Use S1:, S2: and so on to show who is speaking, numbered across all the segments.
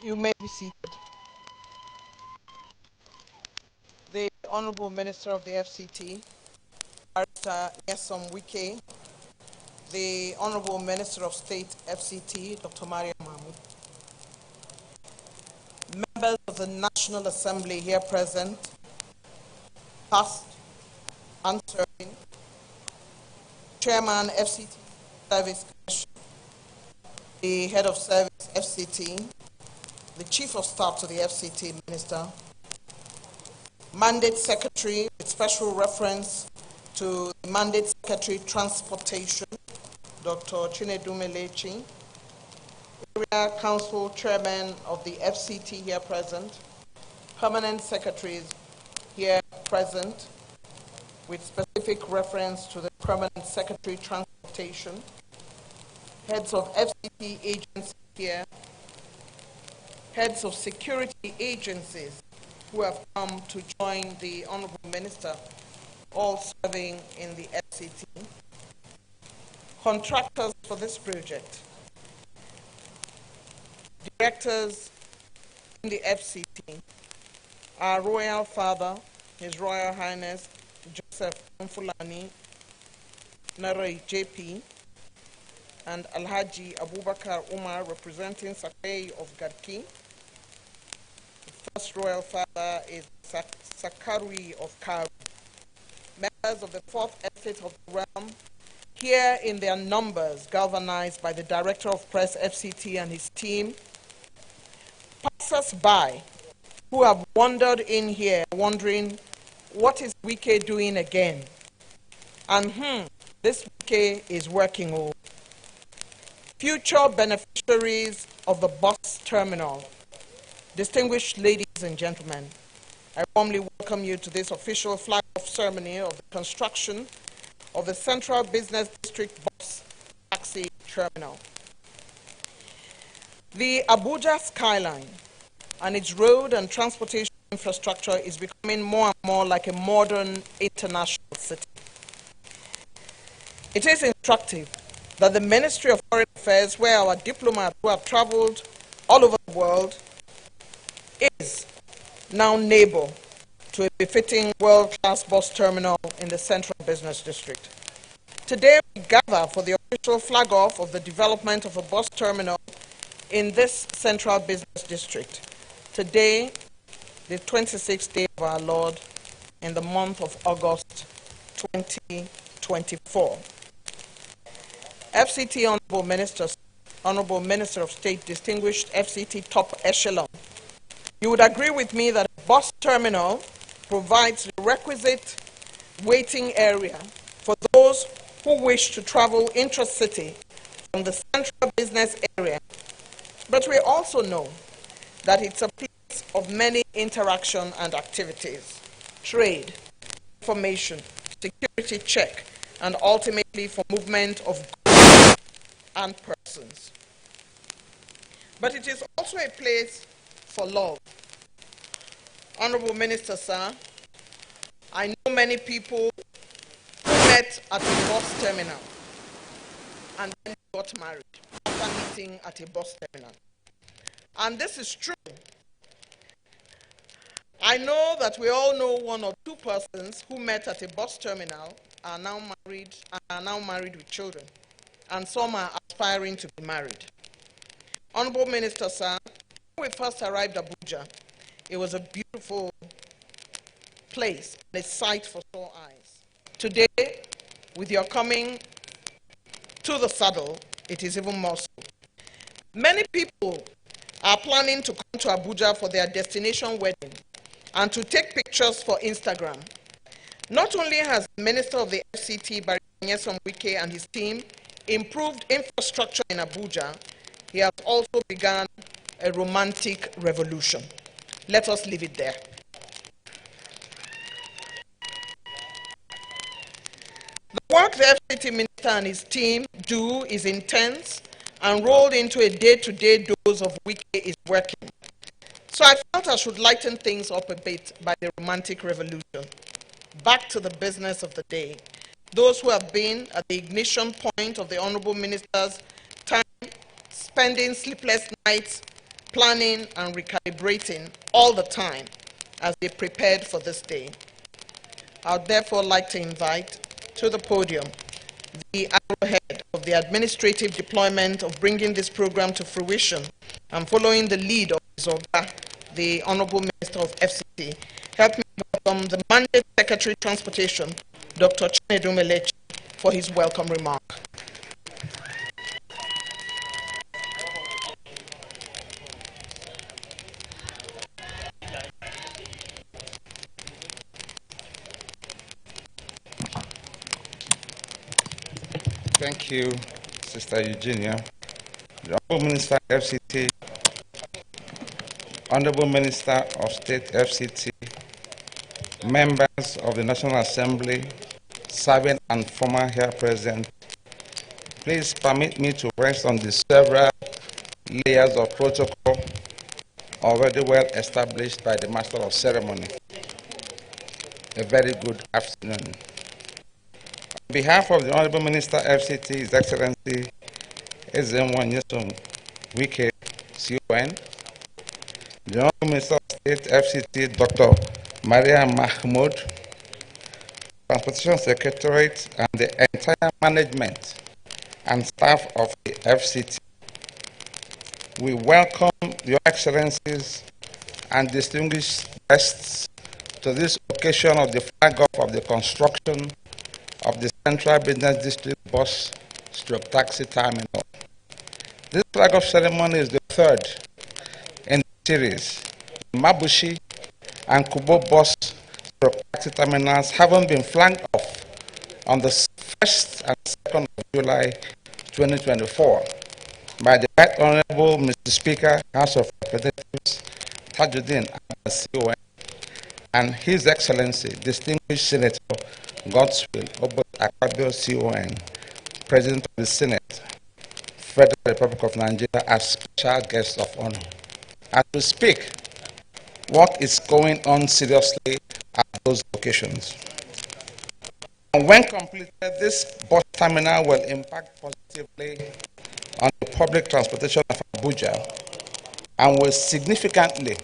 S1: You may be seated. The Honorable Minister of the FCT, Barrister Nyesom Wike, the Honorable Minister of State FCT, Dr. Maria Mahmoud, members of the National Assembly here present, past and serving, Chairman FCT Service Commission, the Head of Service FCT, the Chief of Staff to the FCT Minister, Mandate Secretary with special reference to the Mandate Secretary Transportation, Dr. Chinedu Melechi, Area Council Chairman of the FCT here present, Permanent Secretaries here present with specific reference to the Permanent Secretary Transportation, heads of FCT agencies here, heads of security agencies who have come to join the Honorable Minister, all serving in the FCT, contractors for this project, directors in the FCT, our Royal Father, His Royal Highness Joseph Fulani Narai JP, and Alhaji Abubakar Umar, representing Sakay of Gadki. The first Royal Father is Sakarwi of Karu. Members of the Fourth Estate of the Realm, here in their numbers, galvanized by the Director of Press FCT and his team, passers-by who have wandered in here wondering, what is Wike doing again? And this Wike is working all. Future beneficiaries of the bus terminal, distinguished ladies and gentlemen, I warmly welcome you to this official flag-off ceremony of the construction of the Central Business District Bus Taxi Terminal. The Abuja skyline and its road and transportation infrastructure is becoming more and more like a modern international city. It is instructive that the Ministry of Foreign Affairs, where our diplomats who have traveled all over the world, is now neighbor to a befitting world-class bus terminal in the Central Business District. Today we gather for the official flag-off of the development of a bus terminal in this Central Business District. Today, the 26th day of our Lord in the month of August 2024. FCT Honorable Minister of State, distinguished FCT top echelon, you would agree with me that a bus terminal provides the requisite waiting area for those who wish to travel intra-city from the central business area. But we also know that it's a place of many interaction and activities, trade, information, security check, and ultimately for movement of goods and persons. But it is also a place for love. Honorable Minister, sir, I know many people who met at a bus terminal and then got married after meeting at a bus terminal. And this is true. I know that we all know one or two persons who met at a bus terminal are now married with children, and some are aspiring to be married. Honorable Minister, sir, when we first arrived at Abuja, it was a beautiful place, a sight for sore eyes. Today, with your coming to the saddle, it is even more so. Many people are planning to come to Abuja for their destination wedding and to take pictures for Instagram. Not only has the Minister of the FCT, Barrister Nyesom Wike, and his team improved infrastructure in Abuja, he has also begun a romantic revolution. Let us leave it there. The work the FCT Minister and his team do is intense and rolled into a day-to-day dose of Wike is working. So I felt I should lighten things up a bit by the romantic revolution. Back to the business of the day. Those who have been at the ignition point of the Honorable Minister's time, spending sleepless nights planning and recalibrating all the time as they prepared for this day. I would therefore like to invite to the podium the arrowhead of the administrative deployment of bringing this program to fruition and following the lead of His Oga, the Honorable Minister of FCT. Help me welcome the Mandate Secretary Transportation, Dr. Chinedu Melechi, for his welcome remark.
S2: Thank you, Sister Eugenia. The Honorable Minister FCT, Honorable Minister of State FCT, members of the National Assembly, serving and former here present, please permit me to rest on the several layers of protocol already well established by the Master of Ceremony. A very good afternoon. On behalf of the Honorable Minister FCT, His Excellency Ezenwa Nyesom Wike, CON, the Honorable Minister of State FCT, Dr. Maria Mahmoud, Transportation Secretariat, and the entire management and staff of the FCT, we welcome Your Excellencies and distinguished guests to this occasion of the flag off of the construction of the Central Business District Bus Stroke Taxi Terminal. This flag off ceremony is the third in the series. Mabushi and Kubo Bus Stroke Taxi Terminals haven't been flagged off on the 1st and 2nd of July 2024 by the Right Honorable Mr. Speaker, House of Representatives, Tajuddin Abbas, CON, and His Excellency, Distinguished Senator Godswill Obot Akpabio, CON, President of the Senate, Federal Republic of Nigeria, as special guest of honor. As we speak, work is going on seriously at those locations. And when completed, this bus terminal will impact positively on the public transportation of Abuja and will significantly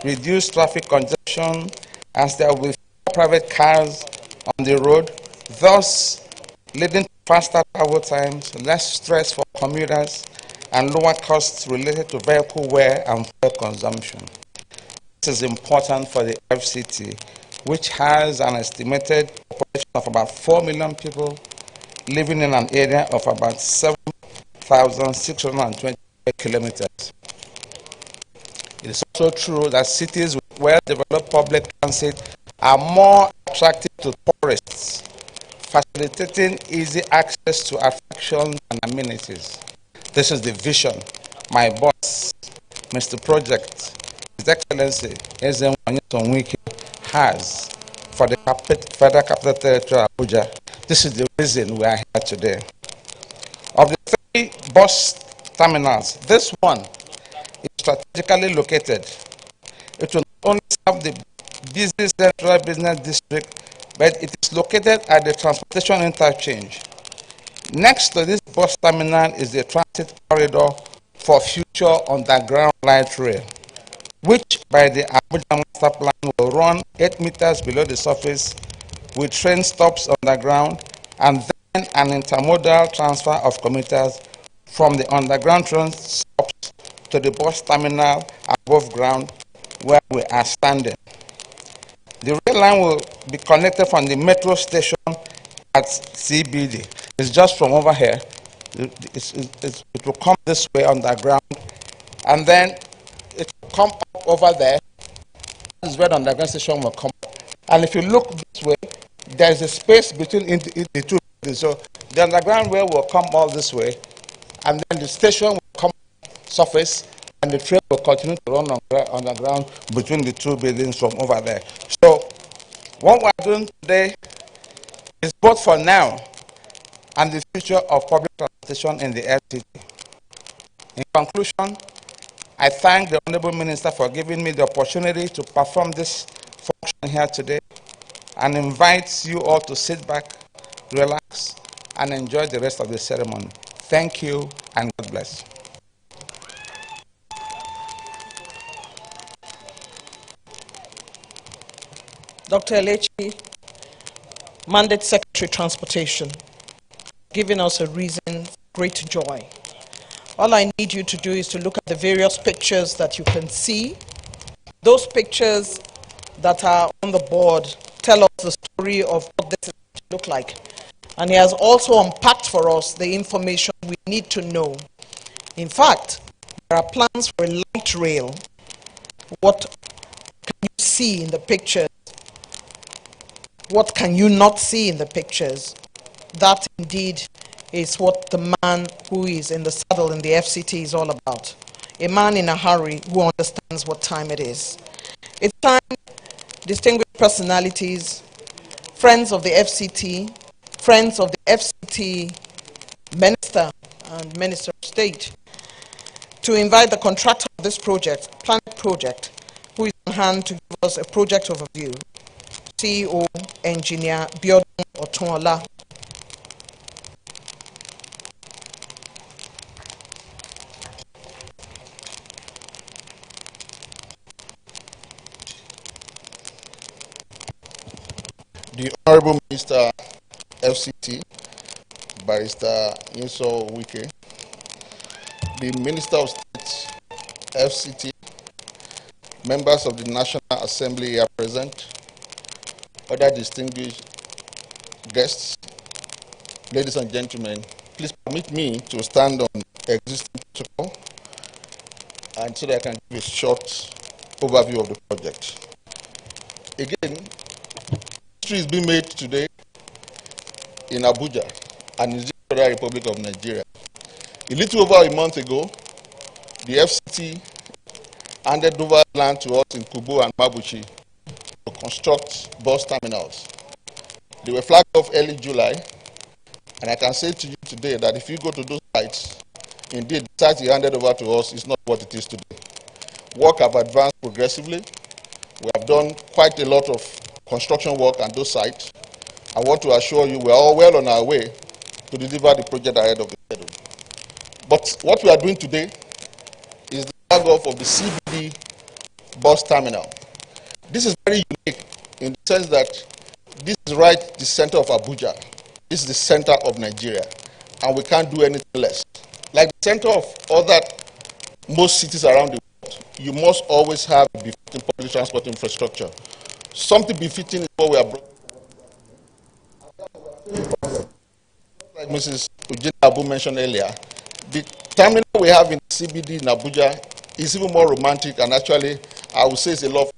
S2: reduce traffic congestion as there will be fewer private cars on the road, thus leading to faster travel times, less stress for commuters, and lower costs related to vehicle wear and fuel consumption. This is important for the FCT, which has an estimated population of about 4 million people living in an area of about 7,620 kilometers. It is also true that cities with well-developed public transit are more attractive to tourists, facilitating easy access to attractions and amenities. This is the vision my boss, Mr. Project, His Excellency Ezenwa Nyesom Wike, has for the Federal Capital Territory of Abuja. This is the reason we are here today. Of the 3 bus terminals, this one is strategically located. It will not only serve the busy Central Business District, but it is located at the transportation interchange. Next to this bus terminal is the transit corridor for future underground light rail, which by the Abuja Master Plan will run 8 meters below the surface with train stops underground and then an intermodal transfer of commuters from the underground train stops to the bus terminal above ground where we are standing. The rail line will be connected from the metro station at CBD. It's just from over here. It will come this way underground, and then it will come up over there. This is where the underground station will come up. And if you look this way, there is a space between the two buildings. So the underground rail will come all this way, and then the station will come surface, and the train will continue to run underground between the two buildings from over there. So what we are doing today is both for now and the future of public transportation in the FCT. In conclusion, I thank the Honorable Minister for giving me the opportunity to perform this function here today, and invite you all to sit back, relax, and enjoy the rest of the ceremony. Thank you, and God bless.
S1: Dr. Elechi, Mandate Secretary Transportation, giving us a reason for great joy. All I need you to do is to look at the various pictures that you can see. Those pictures that are on the board tell us the story of what this is going to look like. And he has also unpacked for us the information we need to know. In fact, there are plans for a light rail. What can you see in the pictures? What can you not see in the pictures? That indeed is what the man who is in the saddle in the FCT is all about. A man in a hurry who understands what time it is. It's time, distinguished personalities, friends of the FCT, friends of the FCT Minister and Minister of State, to invite the contractor of this project, Planet Project, who is on hand to give us a project overview, CEO Engineer Biodun Otunla.
S3: The Honorable Minister FCT, Barrister Nyeso Wike, the Minister of State FCT, members of the National Assembly here present, other distinguished guests, ladies and gentlemen, please permit me to stand on existing protocol and so that I can give a short overview of the project. Again, history is being made today in Abuja and in the Federal Republic of Nigeria. A little over a month ago, the FCT handed over land to us in Kubo and Mabuchi to construct bus terminals. They were flagged off early July, and I can say to you today that if you go to those sites, indeed the site he handed over to us is not what it is today. Work have advanced progressively. We have done quite a lot of construction work on those sites. I want to assure you we are all well on our way to deliver the project ahead of the schedule. But what we are doing today is the flag off of the CBD bus terminal. This is very unique in the sense that this is right the center of Abuja. This is the center of Nigeria, and we can't do anything less. Like the center of most cities around the world, you must always have a befitting public transport infrastructure. Something befitting is what we are brought. Like Mrs. Ujina Abu mentioned earlier, the terminal we have in CBD in Abuja is even more romantic, and actually, I would say it's a lot.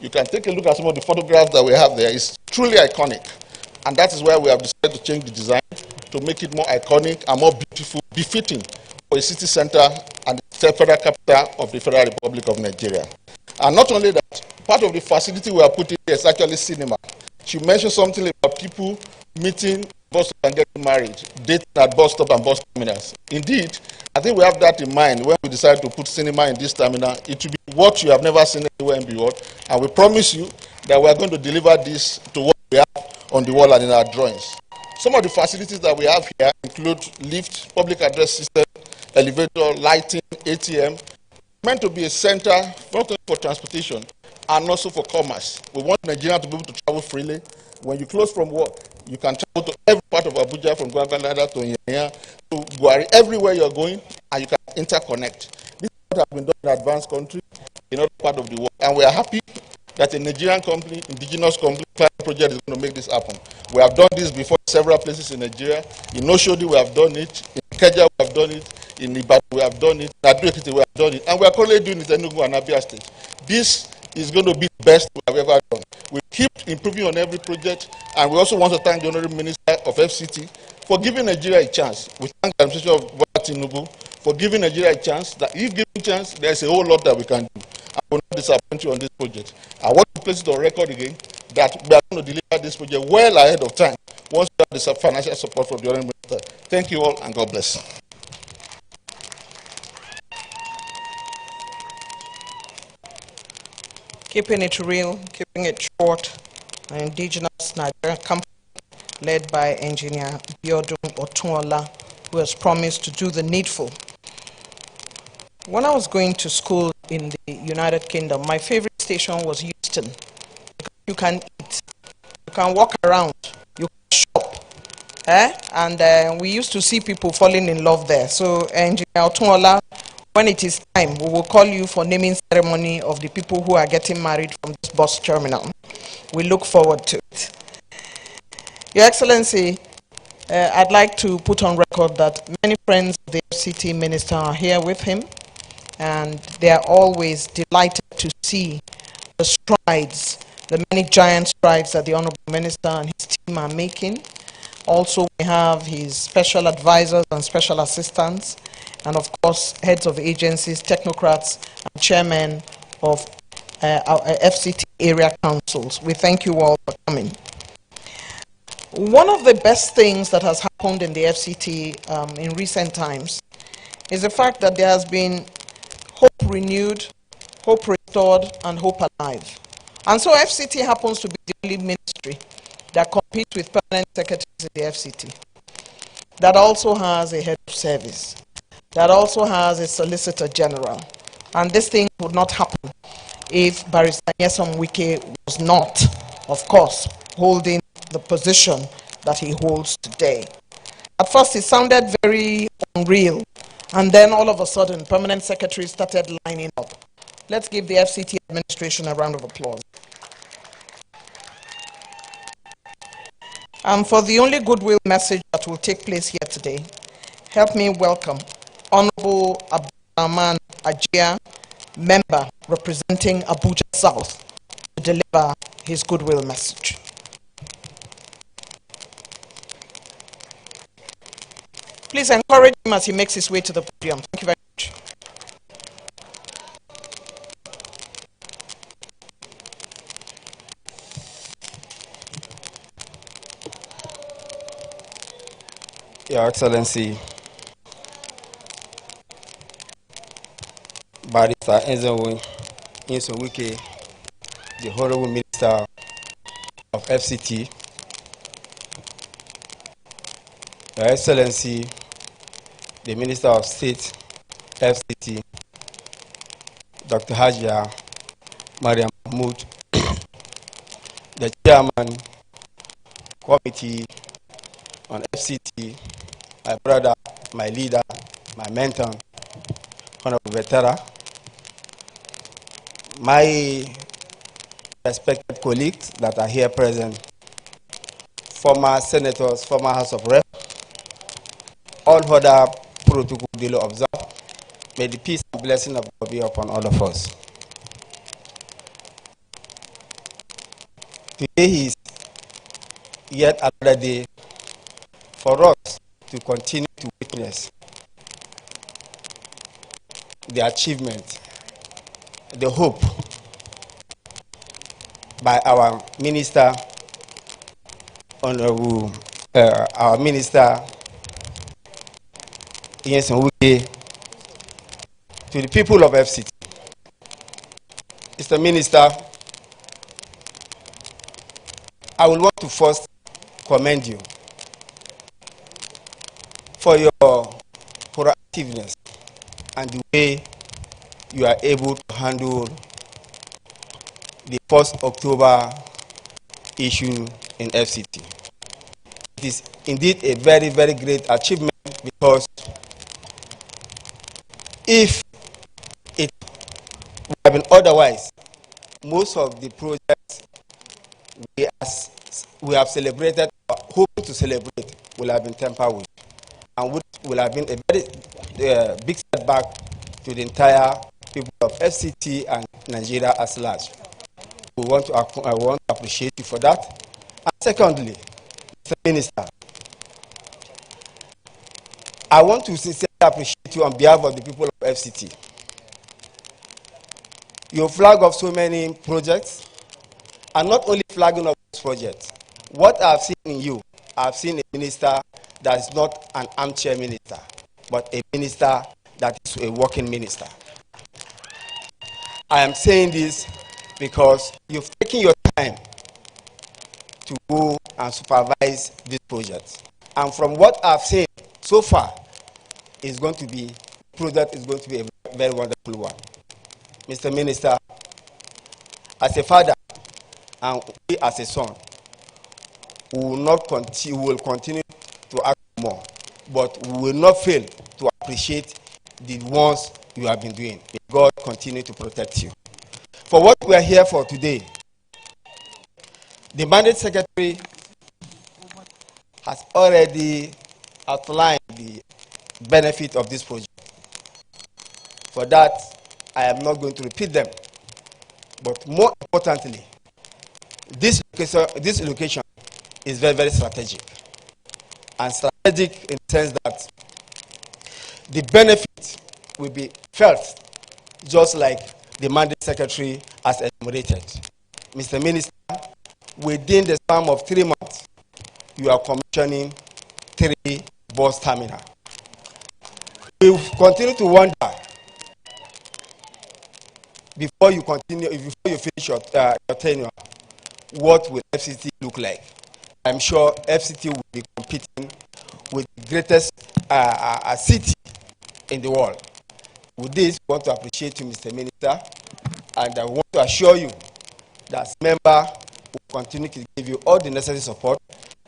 S3: You can take a look at some of the photographs that we have there. It's truly iconic, and that is why we have decided to change the design to make it more iconic and more beautiful, befitting for a city center and the federal capital of the Federal Republic of Nigeria. And not only that, part of the facility we are putting here is actually cinema. She mentioned something about people meeting bus stop and getting married, dating at bus stop and bus terminals. Indeed, I think we have that in mind when we decide to put cinema in this terminal. It will be what you have never seen anywhere in the world, and we promise you that we are going to deliver this to what we have on the wall and in our drawings. Some of the facilities that we have here include lift, public address system, elevator, lighting, ATM, meant to be a center not only for transportation and also for commerce. We want Nigerians to be able to travel freely. When you close from work, you can travel to every part of Abuja, from Gwagwalada to Nyanya to Gwari, everywhere you're going, and you can interconnect. This is what has been done in advanced countries in other part of the world, and we are happy that a Nigerian company, indigenous company, Planet Project is going to make this happen. We have done this before in several places in Nigeria. In Oshodi, we have done it. In Keja, we have done it. In Ibadan, we have done it. In Ado-Ekiti, we have done it. And we are currently doing it in Enugu and Abia State. This is going to be the best we have ever done. We keep improving on every project, and we also want to thank the Honorable Minister of FCT for giving Nigeria a chance. We thank the administration of Tinubu for giving Nigeria a chance. That if given a chance, there's a whole lot that we can do. I will not disappoint you on this project. I want to place it on record again that we are going to deliver this project well ahead of time once we have the financial support from the Honorable Minister. Thank you all, and God bless.
S1: Keeping it real, keeping it short, an indigenous Nigerian company led by Engineer Biodun Otunla, who has promised to do the needful. When I was going to school in the United Kingdom, my favorite station was Euston. You can you can walk around, you can shop. And we used to see people falling in love there. So, Engineer Otunola, when it is time, we will call you for naming ceremony of the people who are getting married from this bus terminal. We look forward to it. Your Excellency, I'd like to put on record that many friends of the FCT Minister are here with him, and they are always delighted to see the strides, the many giant strides that the Honorable Minister and his team are making. Also, we have his special advisors and special assistants, and of course, heads of agencies, technocrats, and chairmen of our FCT area councils. We thank you all for coming. One of the best things that has happened in the FCT in recent times is the fact that there has been hope renewed, hope restored, and hope alive. And so FCT happens to be the only ministry that competes with permanent secretaries in the FCT, that also has a head of service, that also has a solicitor general. And this thing would not happen if Barrister Nyesom Wike was not, of course, holding the position that he holds today. At first, it sounded very unreal, and then all of a sudden, permanent secretaries started lining up. Let's give the FCT administration a round of applause. And for the only goodwill message that will take place here today, help me welcome Honorable Abdulrahman Ajia, member representing Abuja South, to deliver his goodwill message. Please encourage him as he makes his way to the podium. Thank you very much.
S4: Your Excellency, Barrister Nyesom Wike, the Honorable Minister of FCT, Your Excellency, the Minister of State, FCT, Dr. Hajia Mariam Mahmoud, the Chairman, Committee on FCT, my brother, my leader, my mentor, Honorable Vetera, my respected colleagues that are here present, former senators, former House of Reps, all other protocol duly observed. May the peace and blessing of God be upon all of us. Today is yet another day for us to continue to witness the achievement, the hope by our minister, Honorable, our minister, Nyesom Wike, to the people of FCT. Mr. Minister, I would want to first commend you for your proactiveness and the way you are able to handle the 1st October issue in FCT. It is indeed a very, very great achievement, because if it would have been otherwise, most of the projects we have celebrated, or hope to celebrate, will have been tampered with, and which will have been a very big setback to the entire people of FCT and Nigeria as large. I want to appreciate you for that. And secondly, Mr. Minister, I want to sincerely appreciate you on behalf of the people of FCT. Your flag of so many projects, and not only flagging of those projects. What I've seen in you, I've seen a minister that is not an armchair minister, but a minister that is a working minister. I am saying this because you've taken your time to go and supervise this project. And from what I've seen so far, the project is going to be a very wonderful one. Mr. Minister, as a father and we as a son, we will continue to ask more, but we will not fail to appreciate the ones you have been doing. May God continue to protect you. For what we are here for today, the mandate secretary has already outlined the benefit of this project. For that, I am not going to repeat them. But more importantly, this location is very, very strategic. And strategic in the sense that the benefit will be felt just like the mandate secretary has enumerated. Mr. Minister, within the span of 3 months, you are commissioning 3 bus terminals. We continue to wonder, before you finish your tenure, what will FCT look like? I'm sure FCT will be competing with the greatest city in the world. With this, we want to appreciate you, Mr. Minister, and I want to assure you that as member will continue to give you all the necessary support,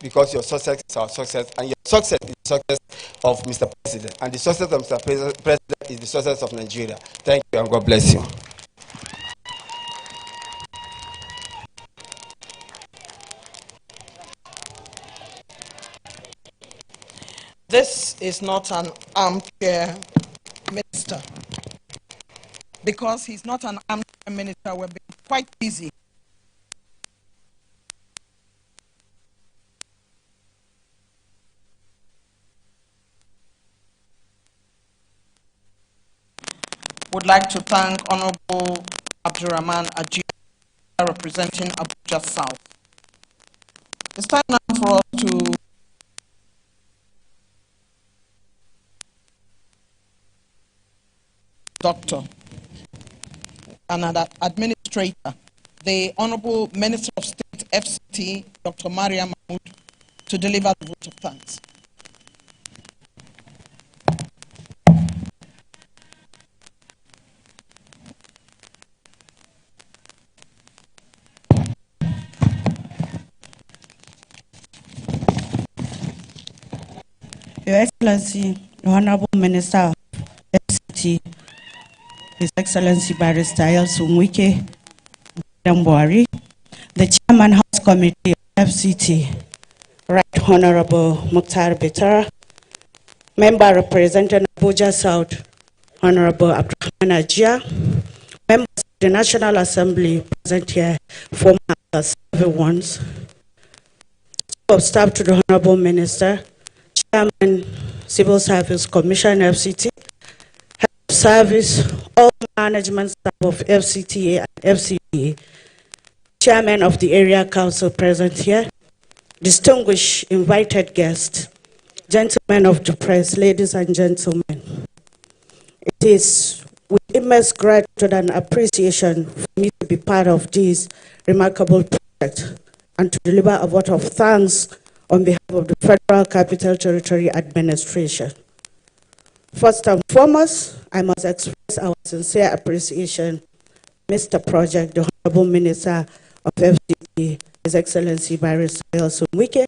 S4: because your success is our success, and your success is the success of Mr. President, and the success of Mr. President is the success of Nigeria. Thank you, and God bless you.
S1: This is not an armchair minister. Because he's not an armchair minister, we've been quite busy. Would like to thank Honorable Abdurrahman Ajia, representing Abuja South. It's time now for us to doctor and an administrator, the Honorable Minister of State, FCT, Dr. Maria Mahmoud, to deliver the vote of thanks.
S5: Your Excellency, the Honorable Minister of FCT, His Excellency Barrister Sumwike Dambwari, the Chairman House Committee of FCT, Right Honorable Mukhtar Betara, Member representing Abuja South, Honorable Abdurrahman Ajia, members of the National Assembly present here, former ones, Chief of Staff to the Honorable Minister, Chairman, Civil Service Commission, FCT, Head of Service, all management staff of FCTA and FCPA, Chairman of the Area Council present here, distinguished invited guests, gentlemen of the press, ladies and gentlemen. It is with immense gratitude and appreciation for me to be part of this remarkable project and to deliver a vote of thanks on behalf of the Federal Capital Territory Administration. First and foremost, I must express our sincere appreciation to Mr. Project, the Honorable Minister of FCT, His Excellency Barrister Sumwike,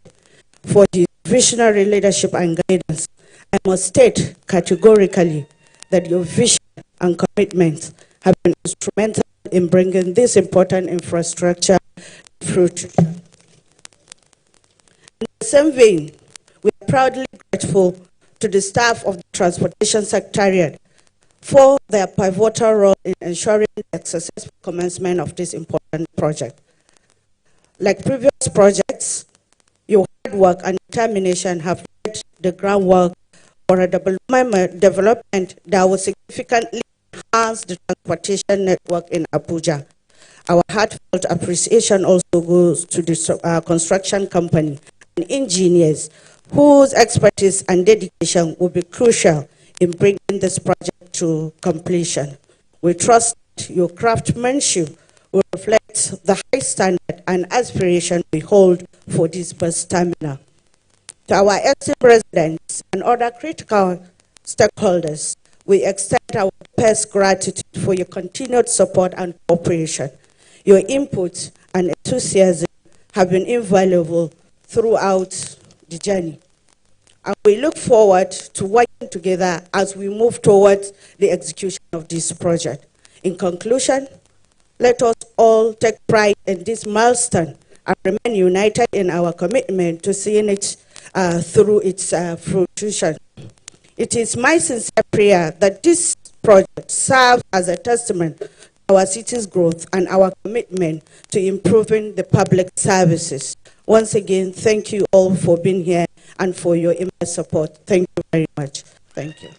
S5: for his visionary leadership and guidance. I must state categorically that your vision and commitment have been instrumental in bringing this important infrastructure to fruition. In the same vein, we are proudly grateful to the staff of the Transportation Secretariat for their pivotal role in ensuring the successful commencement of this important project. Like previous projects, your hard work and determination have laid the groundwork for a development that will significantly enhance the transportation network in Abuja. Our heartfelt appreciation also goes to the construction company and engineers whose expertise and dedication will be crucial in bringing this project to completion. We trust your craftsmanship will reflect the high standard and aspiration we hold for this bus terminal. To our esteemed residents and other critical stakeholders, we extend our deepest gratitude for your continued support and cooperation. Your input and enthusiasm have been invaluable throughout the journey. And we look forward to working together as we move towards the execution of this project. In conclusion, let us all take pride in this milestone and remain united in our commitment to seeing it through its fruition. It is my sincere prayer that this project serves as a testament to our city's growth and our commitment to improving the public services. Once again, thank you all for being here and for your immense support. Thank you very much. Thank you.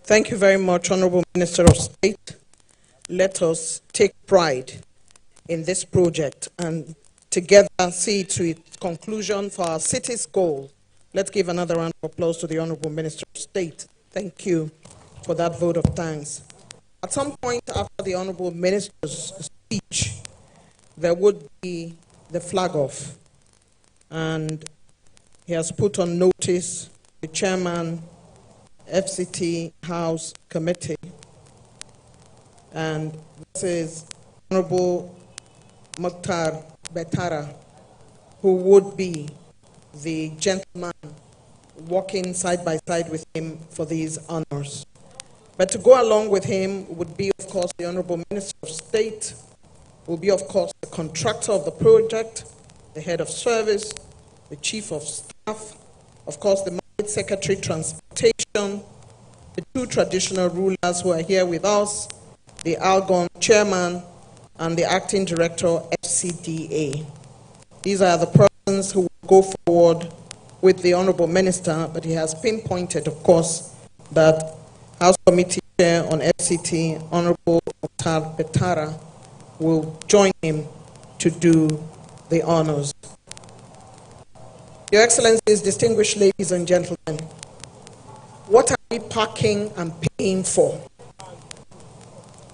S1: Thank you very much, Honorable Minister of State. Let us take pride in this project and together see to its conclusion for our city's goal. Let's give another round of applause to the Honorable Minister of State. Thank you for that vote of thanks. At some point after the Honorable Minister's speech, there would be the flag off, and he has put on notice the chairman, FCT House Committee, and this is Honorable Mukhtar Betara, who would be the gentleman walking side by side with him for these honors. But to go along with him would be, of course, the Honorable Minister of State, will be, of course, the contractor of the project, the head of service, the chief of staff, of course, the Market Secretary, Transportation, the two traditional rulers who are here with us, the Algon chairman, and the acting director, FCDA. These are the persons who will go forward with the Honorable Minister, but he has pinpointed, of course, that House Committee Chair on FCT, Honorable Mukhtar Betara, will join him to do the honors. Your Excellencies, distinguished ladies and gentlemen, what are we packing and paying for?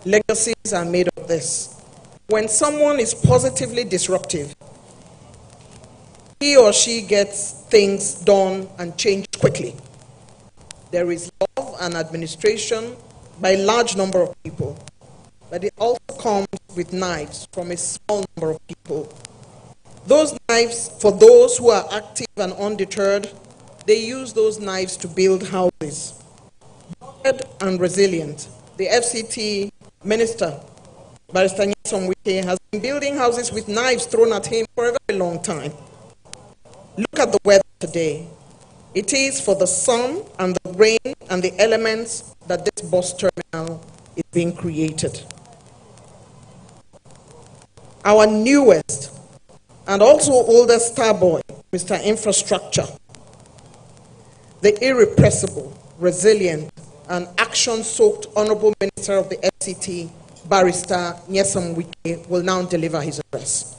S1: Legacies are made of this. When someone is positively disruptive, he or she gets things done and changed quickly. There is love and administration by a large number of people, but it also comes with knives from a small number of people. Those knives, for those who are active and undeterred, they use those knives to build houses. Rugged and resilient, the FCT Minister, Barrister Nyesom Wike, has been building houses with knives thrown at him for a very long time. Look at the weather today. It is for the sun and the rain and the elements that this bus terminal is being created. Our newest and also oldest star boy, Mr. Infrastructure, the irrepressible, resilient, and action-soaked Honorable Minister of the FCT, Barrister Nyesom Wike, will now deliver his address.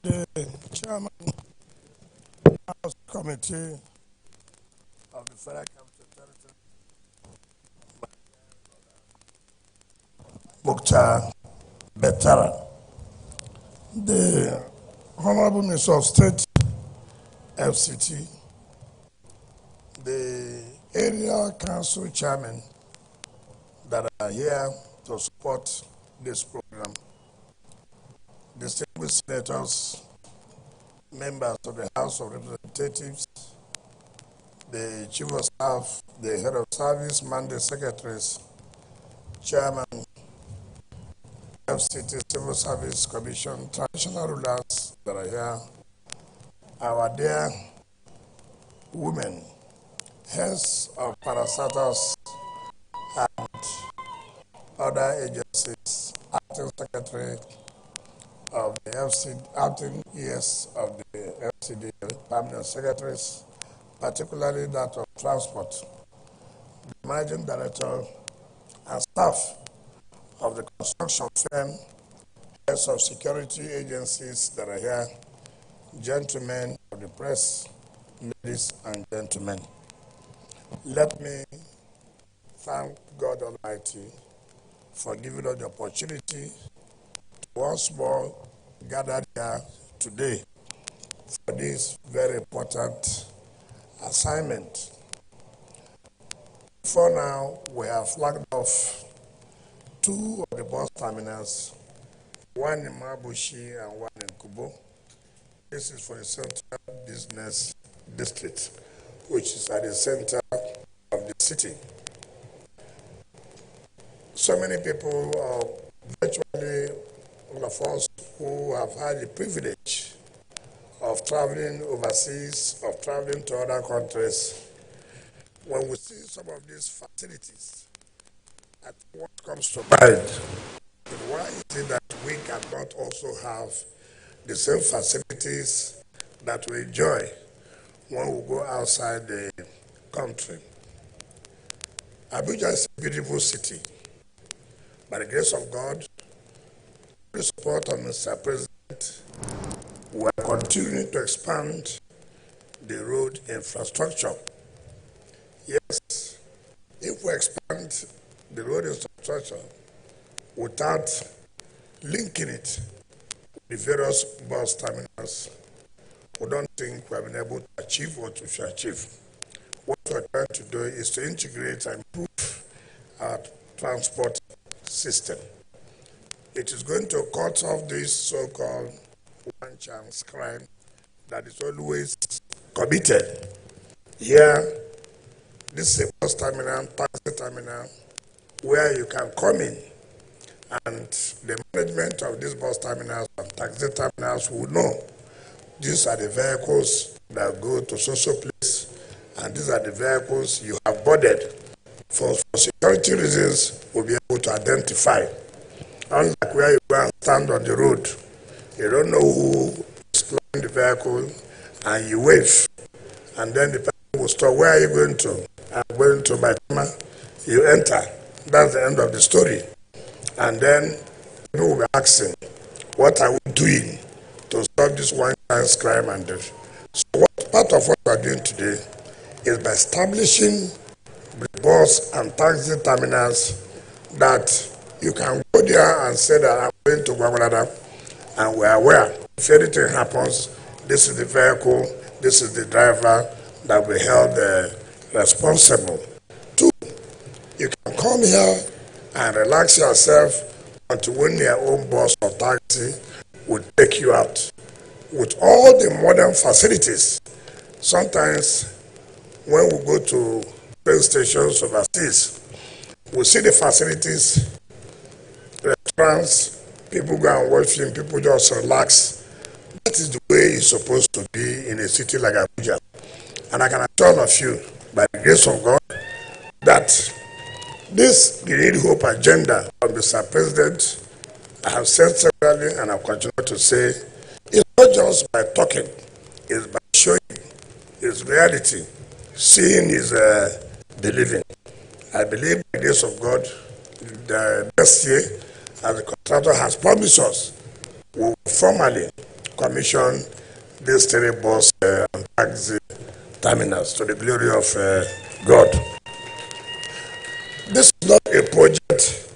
S6: The chairman House Committee of the Federal Capital Territory, Mukhtar Betara, the Honorable Minister of State, FCT, the area council chairman that are here to support this program, distinguished senators, members of the House of Representatives, the Chief of Staff, the Head of Service, Mandate Secretaries, Chairman, FCT Civil Service Commission, traditional rulers that are here, our dear women, heads of parastatals and other agencies, acting secretary of the FCD, acting ES of the FCD, permanent secretaries, particularly that of transport, the managing director, and staff of the construction firm, heads of security agencies that are here, gentlemen of the press, ladies and gentlemen. Let me thank God Almighty for giving us the opportunity to once more gather here today for this very important assignment. For now, we have flagged off 2 of the bus terminals, one in Mabushi and one in Kubo. This is for the Central Business District, which is at the center of the city. So many people, virtually all of us who have had the privilege of traveling overseas, of traveling to other countries, when we see some of these facilities, I think what comes to mind, why is it that we cannot also have the same facilities that we enjoy when we go outside the country? Abuja is a beautiful city. By the grace of God, with the support of Mr. President, we are continuing to expand the road infrastructure. Yes, if we expand the road infrastructure without linking it with the various bus terminals, we don't think we have been able to achieve what we should achieve. What we're trying to do is to integrate and improve our transport system. It is going to cut off this so-called one-chance crime that is always committed. Here, this is a bus terminal, taxi terminal, where you can come in and the management of these bus terminals and taxi terminals will know these are the vehicles that go to social place and these are the vehicles you have boarded. For security reasons, we'll be able to identify. Unlike where you go and stand on the road, you don't know who is flying the vehicle and you wave and then the person will stop. Where are you going to? I'm going to my camera. You enter. That's the end of the story. And then people will be asking, what are we doing to stop this one-chance crime? And this? So part of what we're doing today is by establishing the bus and taxi terminals that you can go there and say that I'm going to Gwagwalada and we're aware. If anything happens, this is the vehicle, this is the driver that will be held responsible. 2, you can come here and relax yourself until when your own bus or taxi will take you out. With all the modern facilities, sometimes when we go to train stations overseas, we see the facilities, restaurants, people go and watch film, people just relax. That is the way it's supposed to be in a city like Abuja. And I can assure all of you, by the grace of God, that this Green Hope agenda of Mr. President, I have said severally and I continue to say, it's not just by talking, it's by showing his reality, seeing is believing. I believe by the grace of God, the next year, as the contractor has promised us, we will formally commission these 3 bus and taxi terminals to the glory of God. This is not a project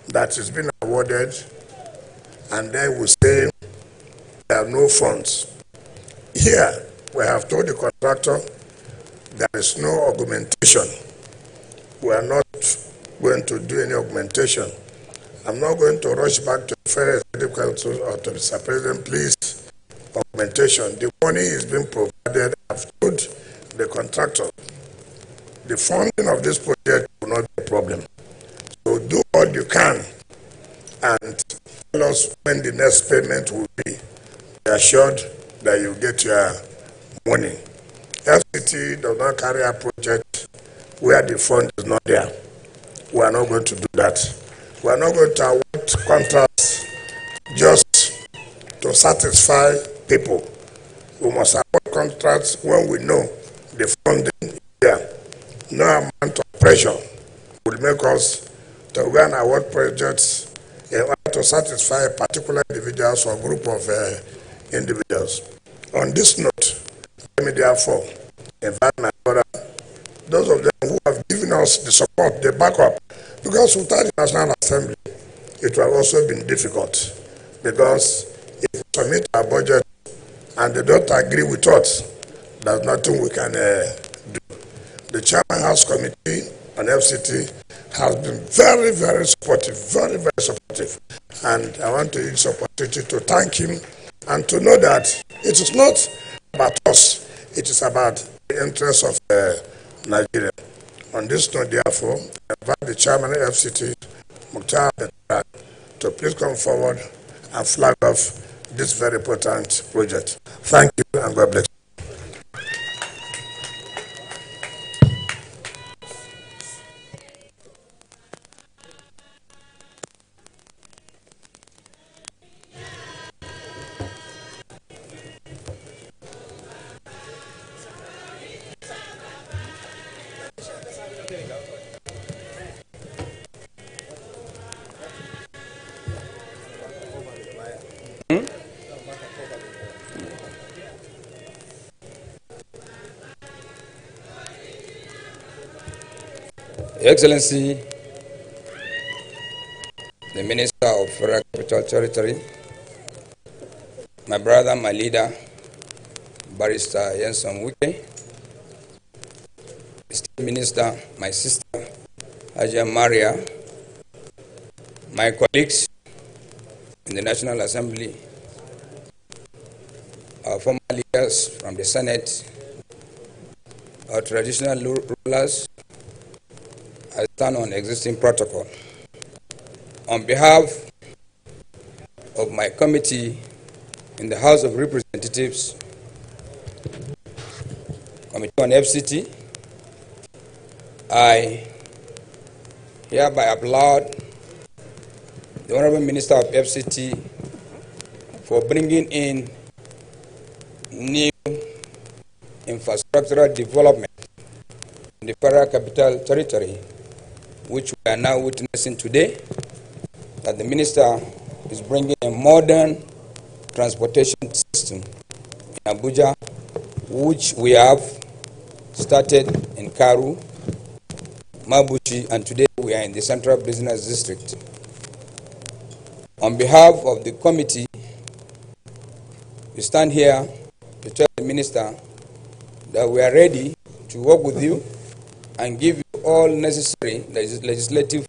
S6: that has been awarded and then we say there are no funds. Here, we have told the contractor there is no augmentation. We are not going to do any augmentation. I'm not going to rush back to the Federal Executive Council or to Mr. President, please, augmentation. The money is being provided. I've told the contractor the funding of this project will not be a problem. So do all you can and tell us when the next payment will be. Be assured that you get your money. FCT does not carry a project where the fund is not there. We are not going to do that. We are not going to award contracts just to satisfy people. We must award contracts when we know the funding here. No amount of pressure will make us to go and award projects in order to satisfy a particular individuals or group of individuals. On this note, let me therefore invite my brother, those of them who have given us the support, the backup, because without the National Assembly, it would have also been difficult. Because if we submit our budget and they don't agree with us, there's nothing we can do. The Chairman House Committee on FCT has been very, very supportive, very, very supportive. And I want to use this opportunity to thank him and to know that it is not about us, it is about the interests of Nigeria. On this note, therefore, I invite the Chairman of FCT, Mukhtar Betran, to please come forward and flag off this very important project. Thank you and God bless.
S7: Your Excellency, the Minister of Federal Capital Territory, my brother, my leader, Barrister Yenson Wike, the State Minister, my sister, Haja Maria, my colleagues in the National Assembly, our former leaders from the Senate, our traditional rulers, I stand on existing protocol. On behalf of my committee in the House of Representatives, Committee on FCT, I hereby applaud the Honorable Minister of FCT for bringing in new infrastructural development in the Federal Capital Territory, which we are now witnessing today, that the Minister is bringing a modern transportation system in Abuja, which we have started in Karu, Mabuchi, and today we are in the Central Business District. On behalf of the committee, we stand here to tell the Minister that we are ready to work with you and give you all necessary legislative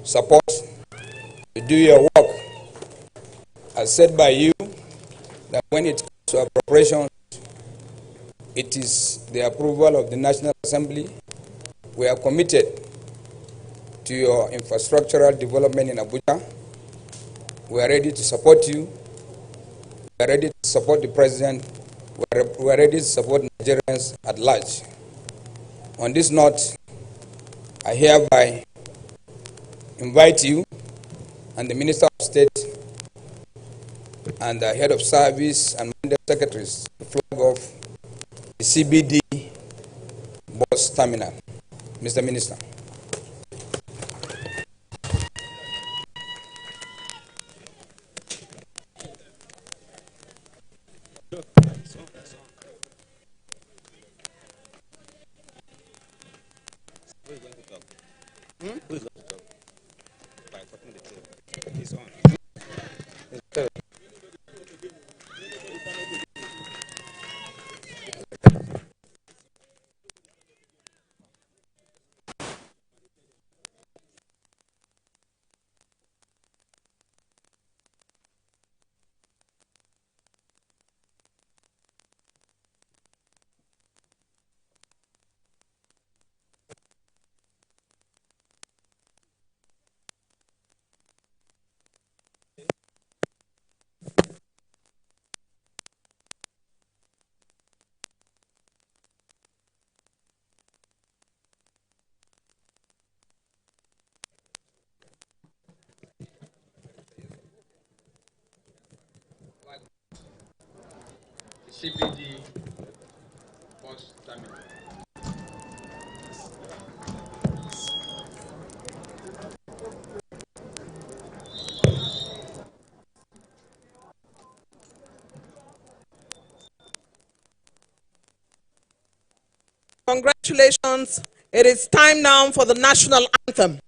S7: support to do your work. As said by you, that when it comes to appropriations, it is the approval of the National Assembly. We are committed to your infrastructural development in Abuja. We are ready to support you. We are ready to support the President. We are ready to support Nigerians at large. On this note, I hereby invite you and the Minister of State and the Head of Service and Mandate Secretaries to flag off the CBD bus terminal. Mr. Minister. CBD
S1: Congratulations. It is time now for the national anthem.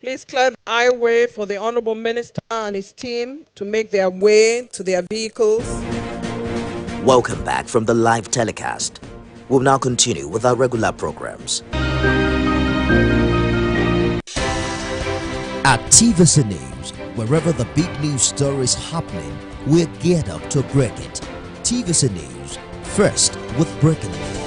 S1: Please clear the highway for the Honorable Minister and his team to make their way to their vehicles.
S8: Welcome back from the live telecast. We'll now continue with our regular programs. At TVC News, wherever the big news story is happening, we're geared up to break it. TVC News, first with breaking news.